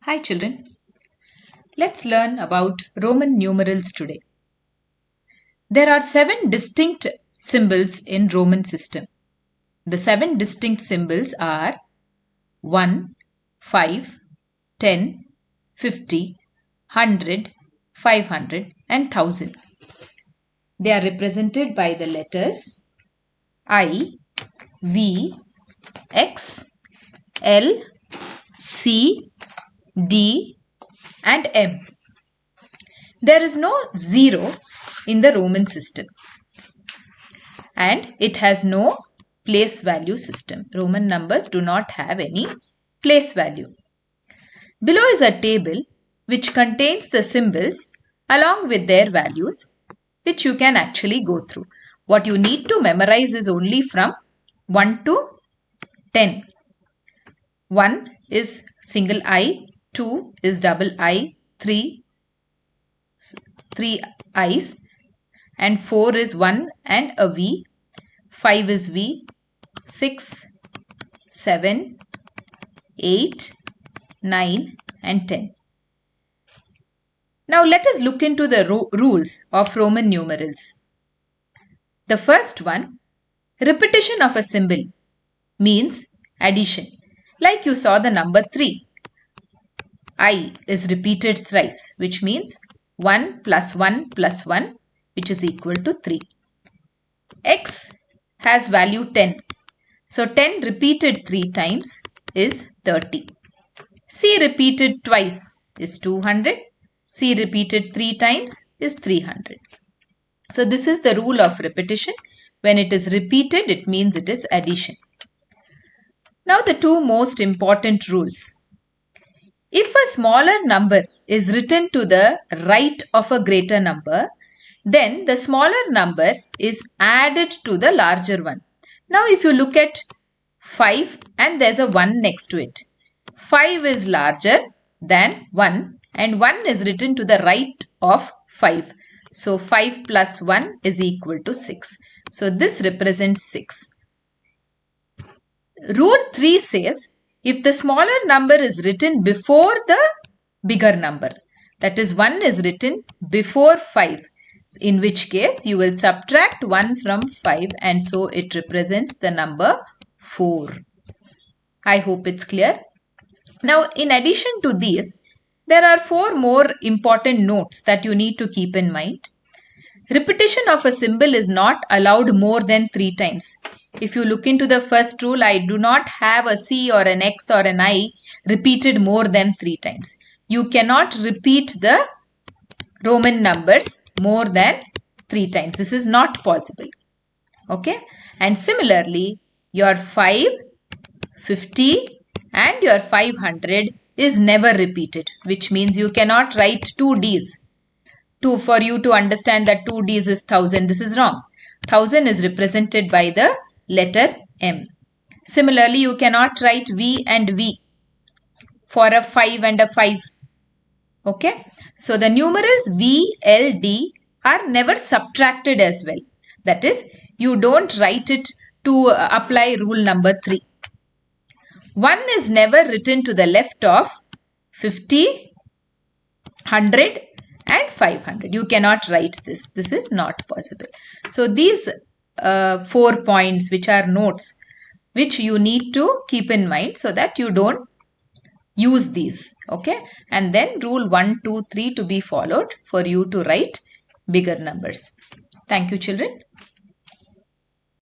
Hi children, let's learn about Roman numerals today. There are 7 distinct symbols in Roman system. The 7 distinct symbols are 1, 5, 10, 50, 100, 500 and 1000. They are represented by the letters I, V, X, L, C, D and M. There is no 0 in the Roman system and it has no place value system. Roman numbers do not have any place value. Below is a table which contains the symbols along with their values, which you can actually go through. What you need to memorize is only from 1 to 10. 1 is single I, 2 is double I, 3 I's, and 4 is 1 and a V, 5 is V, 6, 7, 8, 9 and 10. Now let us look into the rules of Roman numerals. The first one, repetition of a symbol means addition. Like you saw the number 3. I is repeated thrice, which means 1 plus 1 plus 1, which is equal to 3. X has value 10. So 10 repeated 3 times is 30. C repeated twice is 200. C repeated 3 times is 300. So this is the rule of repetition. When it is repeated, it means it is addition. Now the two most important rules. If a smaller number is written to the right of a greater number, then the smaller number is added to the larger one. Now if you look at 5 and there's a 1 next to it. 5 is larger than 1 and 1 is written to the right of 5. So 5 plus 1 is equal to 6. So this represents 6. Rule 3 says, if the smaller number is written before the bigger number, that is 1 is written before 5, in which case you will subtract 1 from 5 and so it represents the number 4. I hope it's clear. Now in addition to these, there are 4 more important notes that you need to keep in mind. Repetition of a symbol is not allowed more than 3 times. If you look into the first rule, I do not have a C or an X or an I repeated more than 3 times. You cannot repeat the Roman numbers more than 3 times. This is not possible. Okay. And similarly, your 5, 50 and your 500 is never repeated, which means you cannot write 2 D's. For you to understand that 2 D's is 1000, this is wrong. 1000 is represented by the letter M. Similarly, you cannot write V and V for a 5 and a 5. Okay. So the numerals V, L, D are never subtracted as well. That is, you don't write it to apply rule number 3. 1 is never written to the left of 50, 100 and 500. You cannot write this. This is not possible. So these 4 points which are notes which you need to keep in mind so that you don't use these. Okay. And then rule 1, 2, 3 to be followed for you to write bigger numbers. Thank you children.